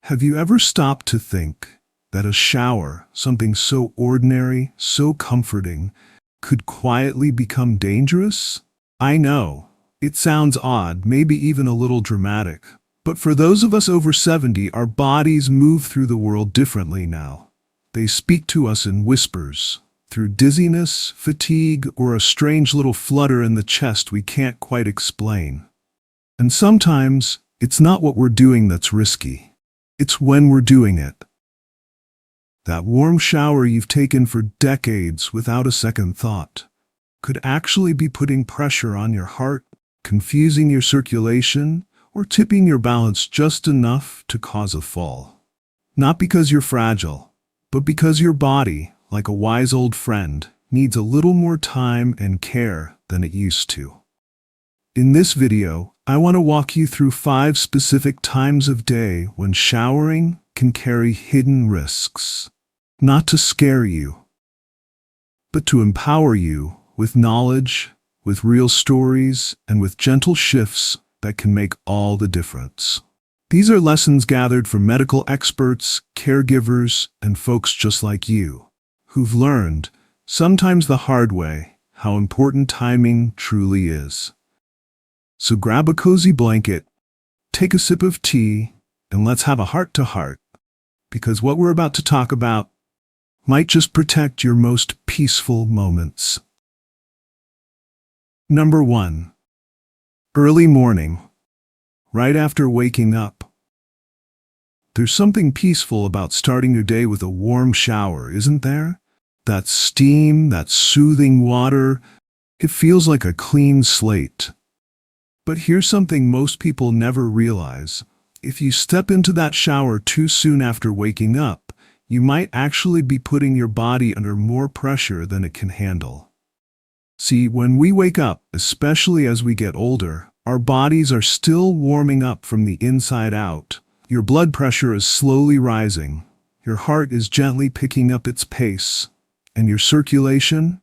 Have you ever stopped to think that a shower, something so ordinary, so comforting, could quietly become dangerous? I know, it sounds odd, maybe even a little dramatic, but for those of us over 70, our bodies move through the world differently now. They speak to us in whispers, through dizziness, fatigue, or a strange little flutter in the chest we can't quite explain. And sometimes, it's not what we're doing that's risky. It's when we're doing it. That warm shower you've taken for decades without a second thought could actually be putting pressure on your heart, confusing your circulation, or tipping your balance just enough to cause a fall. Not because you're fragile, but because your body, like a wise old friend, needs a little more time and care than it used to. In this video, I want to walk you through 5 specific times of day when showering can carry hidden risks. Not to scare you, but to empower you with knowledge, with real stories, and with gentle shifts that can make all the difference. These are lessons gathered from medical experts, caregivers, and folks just like you, who've learned, sometimes the hard way, how important timing truly is. So grab a cozy blanket, take a sip of tea, and let's have a heart-to-heart, because what we're about to talk about might just protect your most peaceful moments. Number 1. Early morning, right after waking up. There's something peaceful about starting your day with a warm shower, isn't there? That steam, that soothing water, it feels like a clean slate. But here's something most people never realize. If you step into that shower too soon after waking up, you might actually be putting your body under more pressure than it can handle. See, when we wake up, especially as we get older, our bodies are still warming up from the inside out. Your blood pressure is slowly rising, your heart is gently picking up its pace, and your circulation?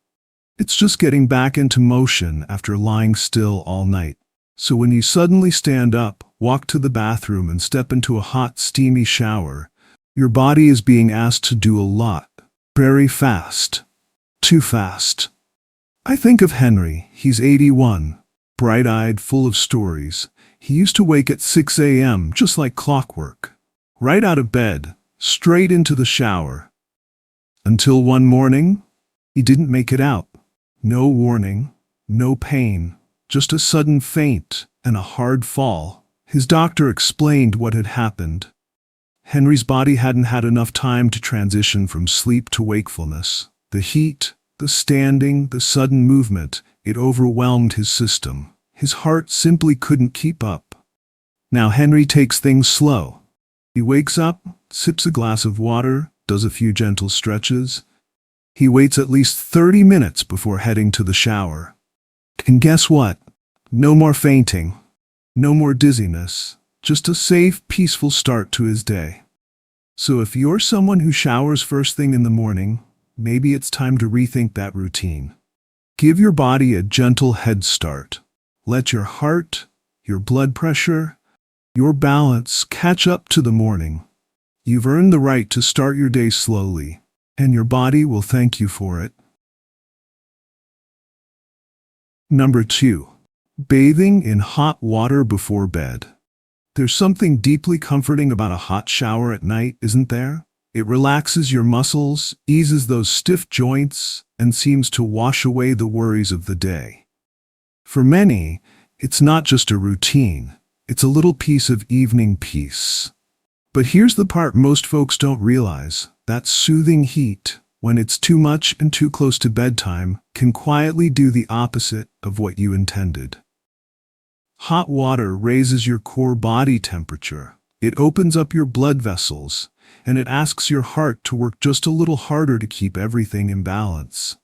It's just getting back into motion after lying still all night. So when you suddenly stand up, walk to the bathroom, and step into a hot, steamy shower, your body is being asked to do a lot. Very fast. Too fast. I think of Henry. He's 81, bright-eyed, full of stories. He used to wake at 6 a.m. just like clockwork. Right out of bed, straight into the shower. Until one morning, he didn't make it out. No warning, no pain. Just a sudden faint and a hard fall. His doctor explained what had happened. Henry's body hadn't had enough time to transition from sleep to wakefulness. The heat, the standing, the sudden movement, it overwhelmed his system. His heart simply couldn't keep up. Now Henry takes things slow. He wakes up, sips a glass of water, does a few gentle stretches. He waits at least 30 minutes before heading to the shower. And guess what? No more fainting, no more dizziness, just a safe, peaceful start to his day. So if you're someone who showers first thing in the morning, maybe it's time to rethink that routine. Give your body a gentle head start. Let your heart, your blood pressure, your balance catch up to the morning. You've earned the right to start your day slowly, and your body will thank you for it. Number 2. Bathing in hot water before bed. There's something deeply comforting about a hot shower at night, isn't there? It relaxes your muscles, eases those stiff joints, and seems to wash away the worries of the day. For many, it's not just a routine, it's a little piece of evening peace. But here's the part most folks don't realize. That soothing heat, when it's too much and too close to bedtime, can quietly do the opposite of what you intended. Hot water raises your core body temperature. It opens up your blood vessels, and it asks your heart to work just a little harder to keep everything in balance.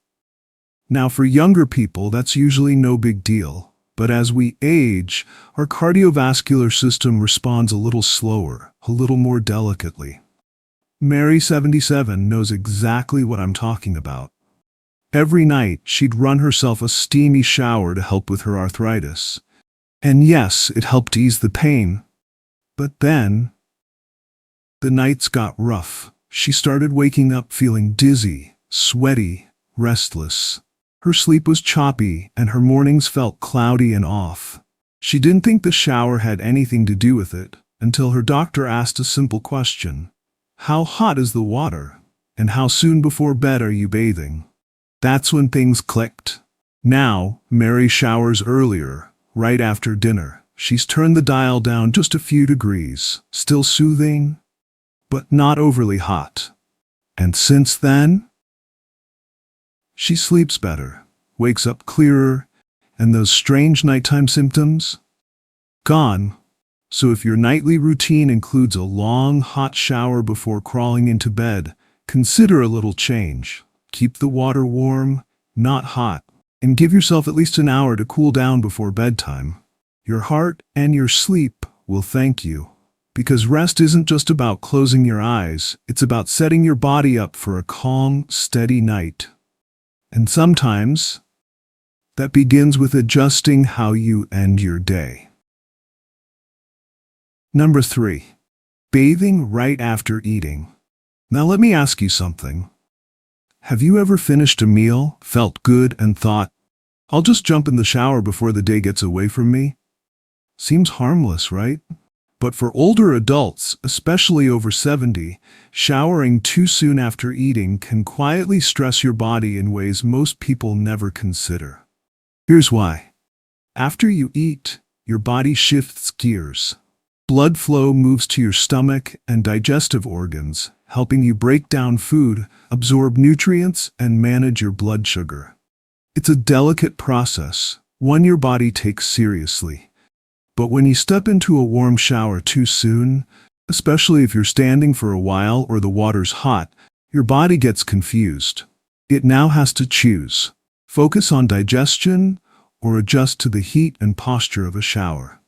Now, for younger people, that's usually no big deal. But as we age, our cardiovascular system responds a little slower, a little more delicately. Mary, 77, knows exactly what I'm talking about. Every night, she'd run herself a steamy shower to help with her arthritis. And yes, it helped ease the pain. But then, the nights got rough. She started waking up feeling dizzy, sweaty, restless. Her sleep was choppy, and her mornings felt cloudy and off. She didn't think the shower had anything to do with it, until her doctor asked a simple question. How hot is the water? And how soon before bed are you bathing? That's when things clicked. Now, Mary showers earlier, right after dinner. She's turned the dial down just a few degrees, still soothing, but not overly hot. And since then, she sleeps better, wakes up clearer, and those strange nighttime symptoms? Gone. So if your nightly routine includes a long, hot shower before crawling into bed, consider a little change. Keep the water warm, not hot, and give yourself at least an hour to cool down before bedtime. Your heart and your sleep will thank you. Because rest isn't just about closing your eyes, it's about setting your body up for a calm, steady night. And sometimes, that begins with adjusting how you end your day. Number 3. Bathing right after eating. Now let me ask you something. Have you ever finished a meal, felt good, and thought, I'll just jump in the shower before the day gets away from me? Seems harmless, right? But for older adults, especially over 70, showering too soon after eating can quietly stress your body in ways most people never consider. Here's why. After you eat, your body shifts gears. Blood flow moves to your stomach and digestive organs, helping you break down food, absorb nutrients, and manage your blood sugar. It's a delicate process, one your body takes seriously. But when you step into a warm shower too soon, especially if you're standing for a while or the water's hot, your body gets confused. It now has to choose: focus on digestion or adjust to the heat and posture of a shower.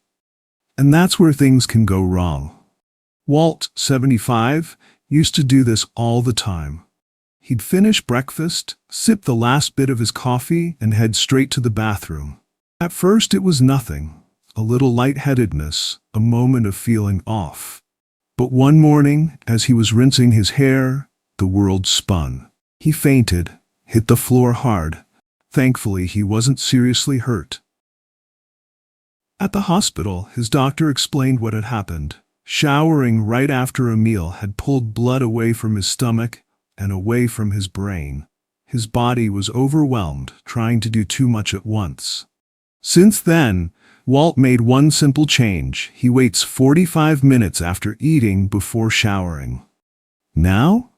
And that's where things can go wrong. Walt, 75, used to do this all the time. He'd finish breakfast, sip the last bit of his coffee, and head straight to the bathroom. At first it was nothing. A little lightheadedness, a moment of feeling off. But one morning, as he was rinsing his hair, the world spun. He fainted, hit the floor hard. Thankfully, he wasn't seriously hurt. At the hospital, his doctor explained what had happened. Showering right after a meal had pulled blood away from his stomach and away from his brain. His body was overwhelmed, trying to do too much at once. Since then, Walt made one simple change. He waits 45 minutes after eating before showering. Now,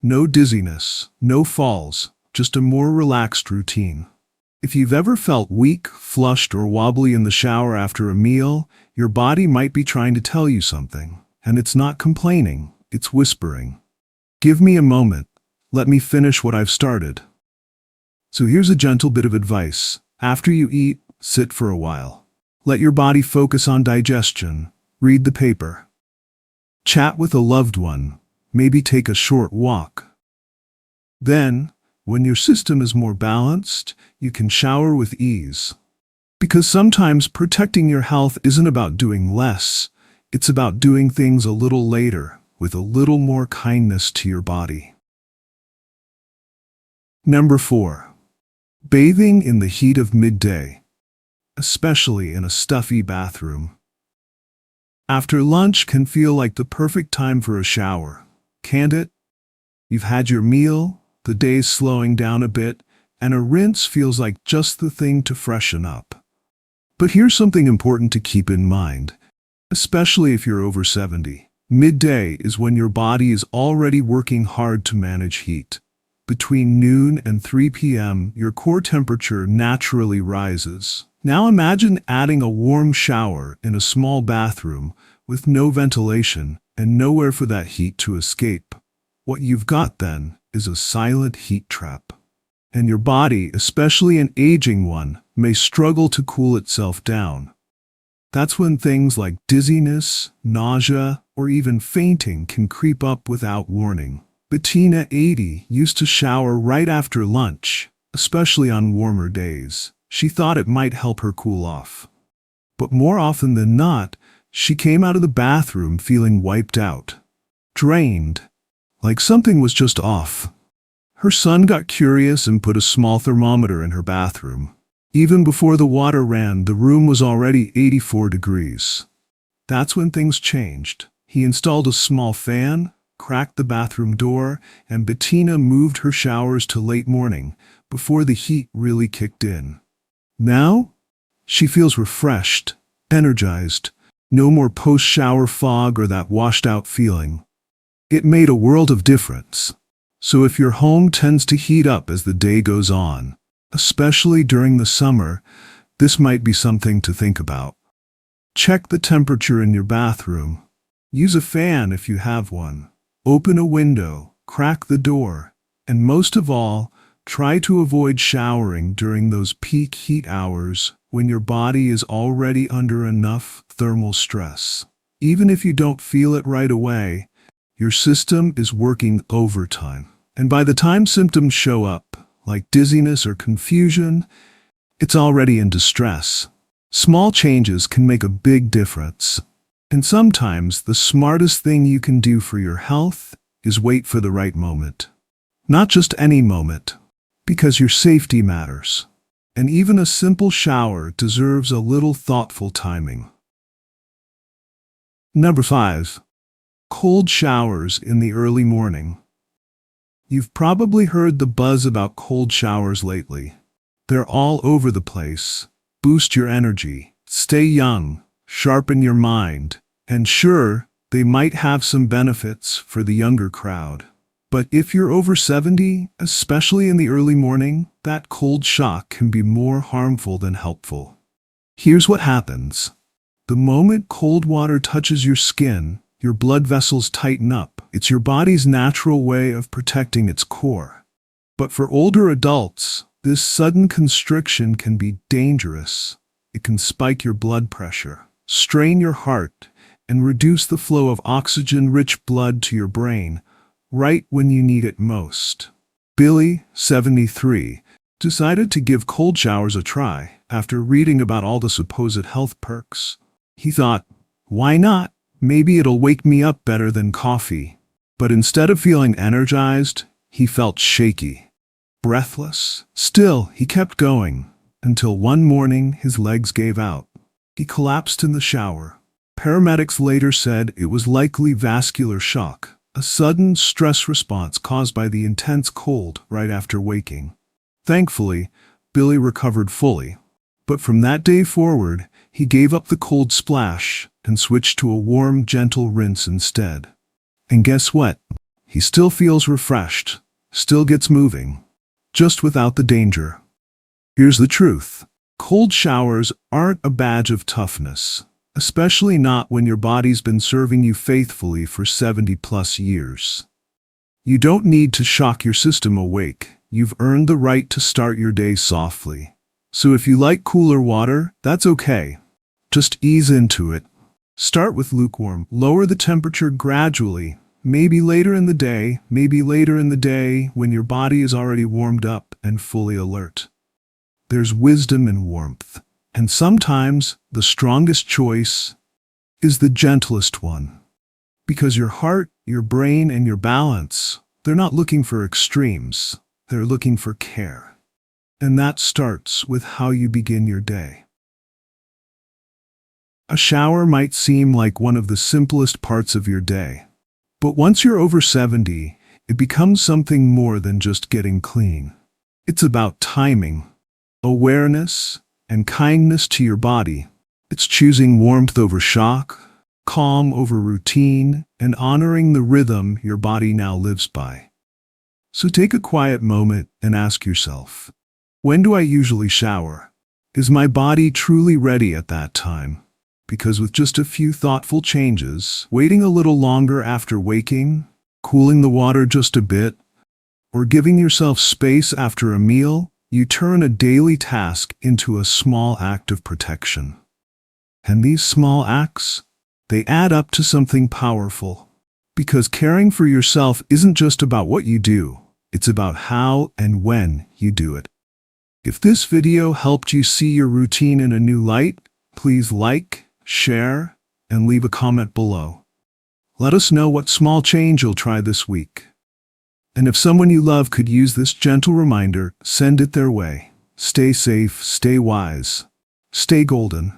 no dizziness, no falls, just a more relaxed routine. If you've ever felt weak, flushed, or wobbly in the shower after a meal, your body might be trying to tell you something. And it's not complaining, it's whispering. Give me a moment. Let me finish what I've started. So here's a gentle bit of advice. After you eat, sit for a while. Let your body focus on digestion. Read the paper. Chat with a loved one. Maybe take a short walk. Then, when your system is more balanced, you can shower with ease. Because sometimes protecting your health isn't about doing less. It's about doing things a little later, with a little more kindness to your body. Number 4. Bathing in the heat of midday, especially in a stuffy bathroom. After lunch can feel like the perfect time for a shower, can't it? You've had your meal, the day's slowing down a bit, and a rinse feels like just the thing to freshen up. But here's something important to keep in mind, especially if you're over 70. Midday is when your body is already working hard to manage heat. Between noon and 3 p.m., your core temperature naturally rises. Now imagine adding a warm shower in a small bathroom with no ventilation and nowhere for that heat to escape. What you've got then is a silent heat trap. And your body, especially an aging one, may struggle to cool itself down. That's when things like dizziness, nausea, or even fainting can creep up without warning. Bettina, 80, used to shower right after lunch, especially on warmer days. She thought it might help her cool off. But more often than not, she came out of the bathroom feeling wiped out. drained, like something was just off. Her son got curious and put a small thermometer in her bathroom. Even before the water ran, the room was already 84 degrees. That's when things changed. He installed a small fan, cracked the bathroom door, and Bettina moved her showers to late morning, before the heat really kicked in. Now, she feels refreshed, energized, no more post-shower fog or that washed-out feeling. It made a world of difference. So if your home tends to heat up as the day goes on, especially during the summer, this might be something to think about. Check the temperature in your bathroom. Use a fan if you have one. Open a window, crack the door, and most of all, try to avoid showering during those peak heat hours when your body is already under enough thermal stress. Even if you don't feel it right away, your system is working overtime. And by the time symptoms show up, like dizziness or confusion, it's already in distress. Small changes can make a big difference. And sometimes the smartest thing you can do for your health is wait for the right moment. Not just any moment, because your safety matters. And even a simple shower deserves a little thoughtful timing. Number 5. Cold showers in the early morning. You've probably heard the buzz about cold showers lately. They're all over the place. Boost your energy, stay young, sharpen your mind, and sure, they might have some benefits for the younger crowd. But if you're over 70, especially in the early morning, that cold shock can be more harmful than helpful. Here's what happens. The moment cold water touches your skin, your blood vessels tighten up. It's your body's natural way of protecting its core. But for older adults, this sudden constriction can be dangerous. It can spike your blood pressure, strain your heart, and reduce the flow of oxygen-rich blood to your brain, right when you need it most. Billy, 73, decided to give cold showers a try after reading about all the supposed health perks. He thought, why not? Maybe it'll wake me up better than coffee. But instead of feeling energized, he felt shaky, breathless. Still, he kept going, until one morning his legs gave out. He collapsed in the shower. Paramedics later said it was likely vascular shock, a sudden stress response caused by the intense cold right after waking. Thankfully, Billy recovered fully. But from that day forward, he gave up the cold splash and switched to a warm, gentle rinse instead. And guess what? He still feels refreshed, still gets moving, just without the danger. Here's the truth. Cold showers aren't a badge of toughness, especially not when your body's been serving you faithfully for 70+ years. You don't need to shock your system awake. You've earned the right to start your day softly. So if you like cooler water, that's okay. Just ease into it. Start with lukewarm. Lower the temperature gradually. Maybe later in the day when your body is already warmed up and fully alert. There's wisdom in warmth. And sometimes the strongest choice is the gentlest one. Because your heart, your brain, and your balance, they're not looking for extremes. They're looking for care. And that starts with how you begin your day. A shower might seem like one of the simplest parts of your day. But once you're over 70, it becomes something more than just getting clean. It's about timing, awareness, and kindness to your body. It's choosing warmth over shock, calm over routine, and honoring the rhythm your body now lives by. So take a quiet moment and ask yourself, when do I usually shower? Is my body truly ready at that time? Because with just a few thoughtful changes, waiting a little longer after waking, cooling the water just a bit, or giving yourself space after a meal, you turn a daily task into a small act of protection. And these small acts, they add up to something powerful. Because caring for yourself isn't just about what you do, it's about how and when you do it. If this video helped you see your routine in a new light, please like, share, and leave a comment below. Let us know what small change you'll try this week. And if someone you love could use this gentle reminder, send it their way. Stay safe, stay wise, stay golden.